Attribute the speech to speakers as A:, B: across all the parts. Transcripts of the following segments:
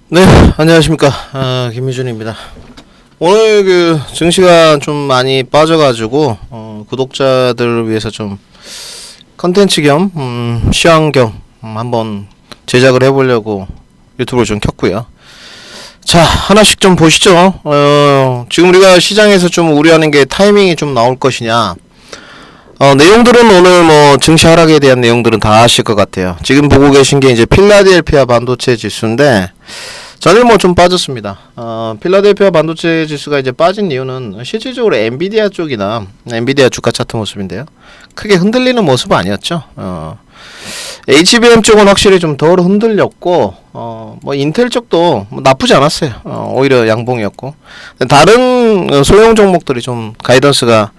A: 네, 안녕하십니까. 김희준입니다. 오늘 그 증시가 좀 많이 빠져가지고, 구독자들을 위해서 좀 컨텐츠 겸, 시황 겸, 한번 제작을 해보려고 유튜브를 좀 켰고요. 자, 하나씩 좀 보시죠. 지금 우리가 시장에서 좀 우려하는 게 타이밍이 좀 나올 것이냐. 내용들은 오늘 뭐 증시 하락에 대한 내용들은 다 아실 것 같아요. 지금 보고 계신 게 이제 필라델피아 반도체 지수인데, 저는 뭐 좀 빠졌습니다. 필라델피아 반도체 지수가 이제 빠진 이유는 실질적으로 엔비디아 쪽이나 엔비디아 주가 차트 모습인데요. 크게 흔들리는 모습은 아니었죠. HBM 쪽은 확실히 좀 덜 흔들렸고, 뭐 인텔 쪽도 뭐 나쁘지 않았어요. 오히려 양봉이었고, 다른 소형 종목들이 좀 가이던스가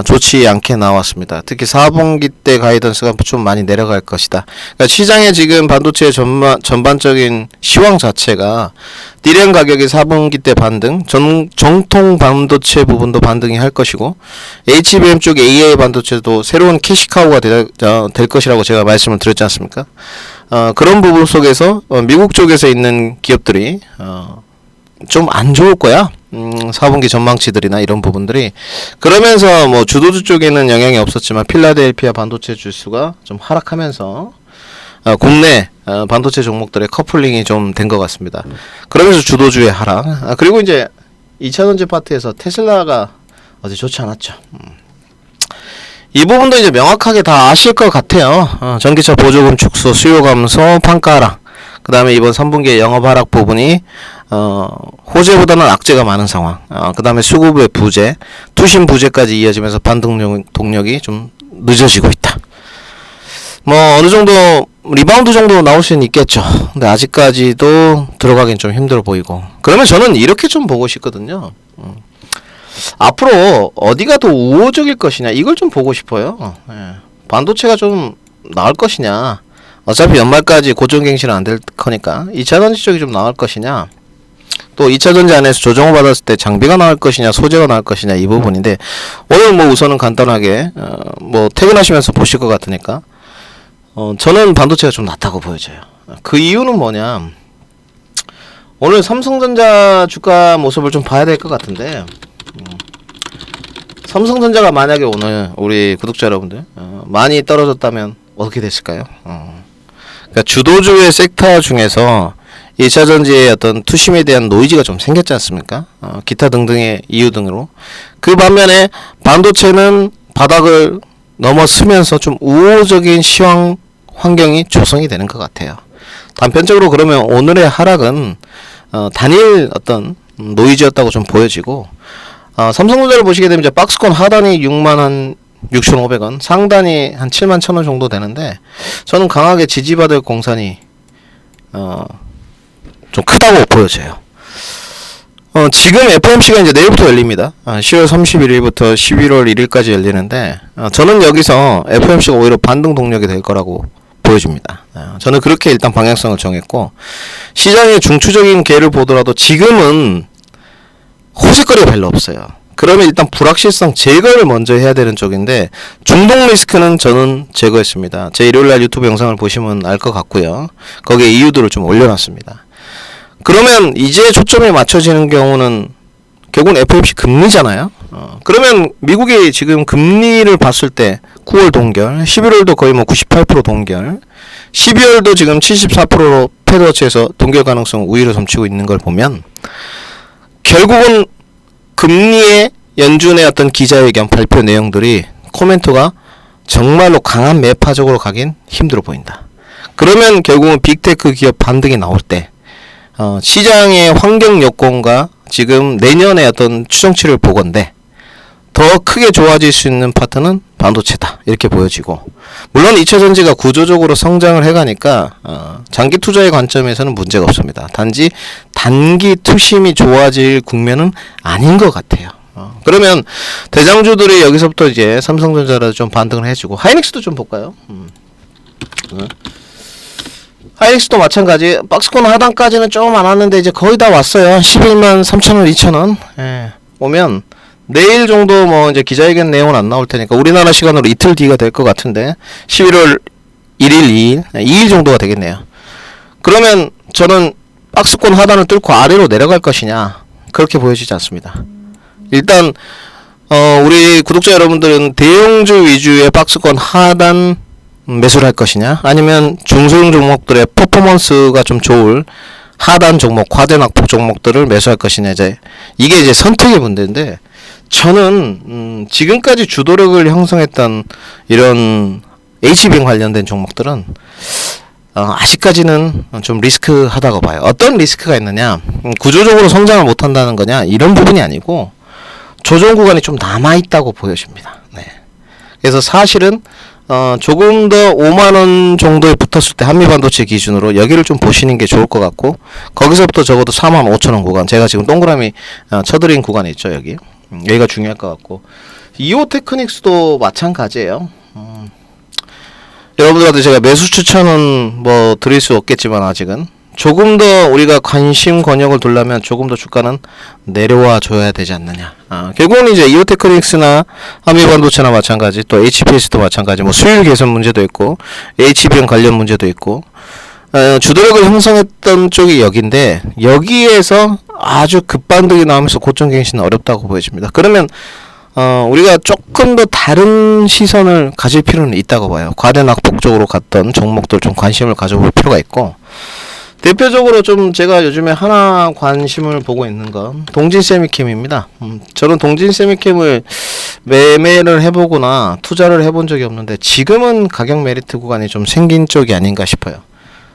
A: 좋지 않게 나왔습니다. 특히 4분기 때 가이던스가 좀 많이 내려갈 것이다. 그러니까 시장의 지금 반도체 전반적인 시황 자체가 디램 가격이 4분기 때 반등, 정통 반도체 부분도 반등이 할 것이고, HBM 쪽 AI 반도체도 새로운 캐시카우가 될 것이라고 제가 말씀을 드렸지 않습니까? 그런 부분 속에서 미국 쪽에서 있는 기업들이 좀 안 좋을 거야. 4분기 전망치들이나 이런 부분들이. 그러면서 뭐 주도주 쪽에는 영향이 없었지만 필라델피아 반도체 지수가 좀 하락하면서 국내 반도체 종목들의 커플링이 좀 된 것 같습니다. 그러면서 주도주의 하락. 그리고 이제 2차전지 파트에서 테슬라가 어제 좋지 않았죠. 이 부분도 이제 명확하게 다 아실 것 같아요. 전기차 보조금 축소, 수요 감소, 판가 하락. 그 다음에 이번 3분기의 영업 하락 부분이 호재보다는 악재가 많은 상황. 그 다음에 수급의 부재, 투심 부재까지 이어지면서 반등 동력이 좀 늦어지고 있다. 뭐 어느 정도 리바운드 정도 나올 수는 있겠죠. 근데 아직까지도 들어가긴 좀 힘들어 보이고. 그러면 저는 이렇게 좀 보고 싶거든요. 앞으로 어디가 더 우호적일 것이냐, 이걸 좀 보고 싶어요. 반도체가 좀 나을 것이냐, 어차피 연말까지 고정갱신은 안 될 거니까 2차전지 쪽이 좀 나을 것이냐, 또 2차전지 안에서 조정을 받았을 때 장비가 나을 것이냐, 소재가 나을 것이냐, 이 부분인데, 오늘 뭐 우선은 간단하게 뭐 퇴근하시면서 보실 것 같으니까 저는 반도체가 좀 낫다고 보여져요. 그 이유는 뭐냐, 오늘 삼성전자 주가 모습을 좀 봐야 될 것 같은데, 삼성전자가 만약에 오늘 우리 구독자 여러분들 많이 떨어졌다면 어떻게 됐을까요? 그러니까 주도주의 섹터 중에서 2차전지의 어떤 투심에 대한 노이즈가 좀 생겼지 않습니까? 기타 등등의 이유 등으로. 그 반면에 반도체는 바닥을 넘어서면서 좀 우호적인 시황 환경이 조성이 되는 것 같아요. 단편적으로 그러면 오늘의 하락은 단일 어떤 노이즈였다고 좀 보여지고, 삼성전자를 보시게 되면 이제 박스권 하단이 66,500원, 상단이 한 71,000원 정도 되는데, 저는 강하게 지지받을 공산이 좀 크다고 보여져요. 지금 FOMC가 이제 내일부터 열립니다. 10월 31일부터 11월 1일까지 열리는데, 저는 여기서 FOMC가 오히려 반등 동력이 될 거라고 보여집니다. 저는 그렇게 일단 방향성을 정했고, 시장의 중추적인 궤를 보더라도 지금은 호재거리가 별로 없어요. 그러면 일단 불확실성 제거를 먼저 해야 되는 쪽인데, 중동 리스크는 저는 제거했습니다. 제 일요일날 유튜브 영상을 보시면 알 것 같고요. 거기에 이유들을 좀 올려놨습니다. 그러면 이제 초점이 맞춰지는 경우는 결국은 FOMC 금리잖아요. 그러면 미국이 지금 금리를 봤을 때 9월 동결, 11월도 거의 뭐 98% 동결, 12월도 지금 74%로 패드워치에서 동결 가능성 우위를 점치고 있는 걸 보면, 결국은 금리의 연준의 어떤 기자회견 발표 내용들이 코멘트가 정말로 강한 매파적으로 가긴 힘들어 보인다. 그러면 결국은 빅테크 기업 반등이 나올 때 시장의 환경 여건과 지금 내년의 어떤 추정치를 보건대 더 크게 좋아질 수 있는 파트는 반도체다, 이렇게 보여지고, 물론 2차전지가 구조적으로 성장을 해가니까 장기 투자의 관점에서는 문제가 없습니다. 단지 단기 투심이 좋아질 국면은 아닌 것 같아요. 그러면 대장주들이 여기서부터 이제 삼성전자를 좀 반등을 해주고, 하이닉스도 좀 볼까요? 하이닉스도 마찬가지. 박스권 하단까지는 좀 안 왔는데 이제 거의 다 왔어요. 11만 3천원, 2천원. 보면 내일 정도 뭐 이제 기자회견 내용은 안 나올 테니까 우리나라 시간으로 이틀 뒤가 될 것 같은데, 11월 1일, 2일 정도가 되겠네요. 그러면 저는 박스권 하단을 뚫고 아래로 내려갈 것이냐, 그렇게 보여지지 않습니다. 일단 우리 구독자 여러분들은 대형주 위주의 박스권 하단 매수를 할 것이냐, 아니면 중소형 종목들의 퍼포먼스가 좀 좋을 하단 종목, 과대낙폭 종목들을 매수할 것이냐, 이게 이제 선택의 문제인데, 저는 지금까지 주도력을 형성했던 이런 HBM 관련된 종목들은 아직까지는 좀 리스크하다고 봐요. 어떤 리스크가 있느냐, 구조적으로 성장을 못한다는 거냐, 이런 부분이 아니고 조정 구간이 좀 남아있다고 보여집니다. 네. 그래서 사실은 조금 더 5만원 정도에 붙었을 때 한미반도체 기준으로 여기를 좀 보시는 게 좋을 것 같고, 거기서부터 적어도 45,000원 구간, 제가 지금 동그라미 쳐드린 구간이 있죠. 여기가 중요할 것 같고, 이오테크닉스도 마찬가지예요. 여러분들한테 제가 매수 추천은 뭐 드릴 수 없겠지만, 아직은 조금 더 우리가 관심 권역을 두려면 조금 더 주가는 내려와 줘야 되지 않느냐. 결국은 이제 이오테크닉스나 한미반도체나 마찬가지, 또 HPS도 마찬가지, 뭐 수율 개선 문제도 있고 HBM 관련 문제도 있고, 주도력을 형성했던 쪽이 여기인데, 여기에서 아주 급반등이 나오면서 고점 갱신은 어렵다고 보여집니다. 그러면 우리가 조금 더 다른 시선을 가질 필요는 있다고 봐요. 과대낙폭 쪽으로 갔던 종목들 좀 관심을 가져볼 필요가 있고, 대표적으로 좀 제가 요즘에 하나 관심을 보고 있는 건 동진세미캠입니다. 저는 동진세미캠을 매매를 해보거나 투자를 해본 적이 없는데, 지금은 가격 메리트 구간이 좀 생긴 쪽이 아닌가 싶어요.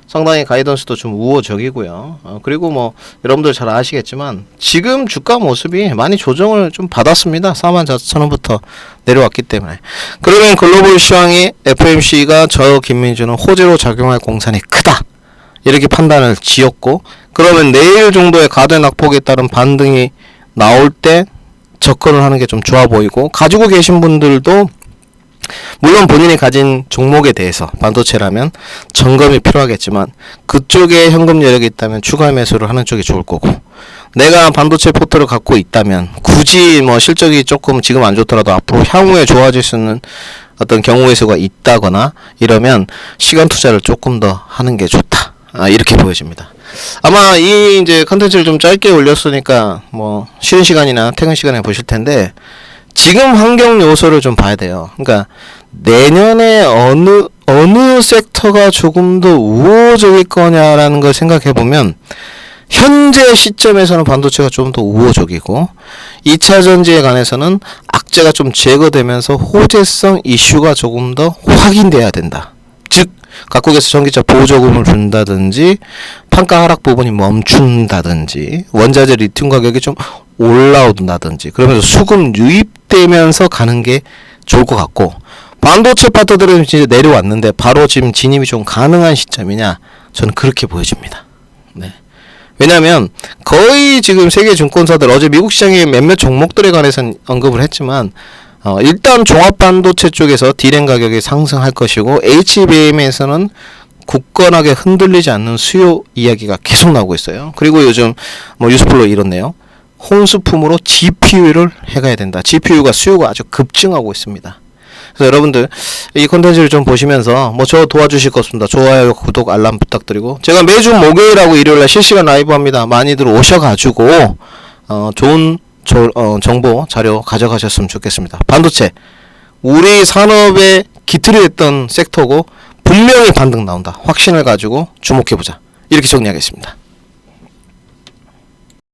A: 상당히 가이던스도 좀 우호적이고요. 그리고 뭐 여러분들 잘 아시겠지만 지금 주가 모습이 많이 조정을 좀 받았습니다. 44,000원부터 내려왔기 때문에. 그러면 글로벌 시황이 FOMC가 저 김민주는 호재로 작용할 공산이 크다, 이렇게 판단을 지었고, 그러면 내일 정도의 과대낙폭에 따른 반등이 나올 때 접근을 하는 게 좀 좋아 보이고, 가지고 계신 분들도 물론 본인이 가진 종목에 대해서 반도체라면 점검이 필요하겠지만, 그쪽에 현금 여력이 있다면 추가 매수를 하는 쪽이 좋을 거고, 내가 반도체 포트를 갖고 있다면 굳이 뭐 실적이 조금 지금 안 좋더라도 앞으로 향후에 좋아질 수 있는 어떤 경우의 수가 있다거나 이러면 시간 투자를 조금 더 하는 게 좋다, 이렇게 보여집니다. 아마 이 이제 컨텐츠를 좀 짧게 올렸으니까 뭐 쉬는 시간이나 퇴근 시간에 보실 텐데, 지금 환경 요소를 좀 봐야 돼요. 그러니까 내년에 어느 섹터가 조금 더 우호적일 거냐라는 걸 생각해 보면, 현재 시점에서는 반도체가 좀 더 우호적이고, 2차 전지에 관해서는 악재가 좀 제거되면서 호재성 이슈가 조금 더 확인돼야 된다. 즉 각국에서 전기차 보조금을 준다든지, 판가 하락 부분이 멈춘다든지, 원자재 리튬 가격이 좀 올라온다든지, 그러면서 수급 유입되면서 가는 게 좋을 것 같고, 반도체 파트들은 이제 내려왔는데 바로 지금 진입이 좀 가능한 시점이냐, 저는 그렇게 보여집니다. 네. 왜냐하면 거의 지금 세계 증권사들, 어제 미국 시장의 몇몇 종목들에 관해서는 언급을 했지만, 일단 종합반도체 쪽에서 D램 가격이 상승할 것이고, HBM에서는 굳건하게 흔들리지 않는 수요 이야기가 계속 나오고 있어요. 그리고 요즘 뭐 뉴스플로 이렇네요. 혼수품으로 GPU를 해가야 된다. GPU가 수요가 아주 급증하고 있습니다. 그래서 여러분들 이 콘텐츠를 좀 보시면서 뭐 저 도와주실 것 같습니다. 좋아요, 구독, 알람 부탁드리고, 제가 매주 목요일하고 일요일날 실시간 라이브 합니다. 많이들 오셔가지고 좋은 정보 자료 가져가셨으면 좋겠습니다. 반도체 우리 산업의 기틀이 됐던 섹터고 분명히 반등 나온다. 확신을 가지고 주목해보자. 이렇게 정리하겠습니다.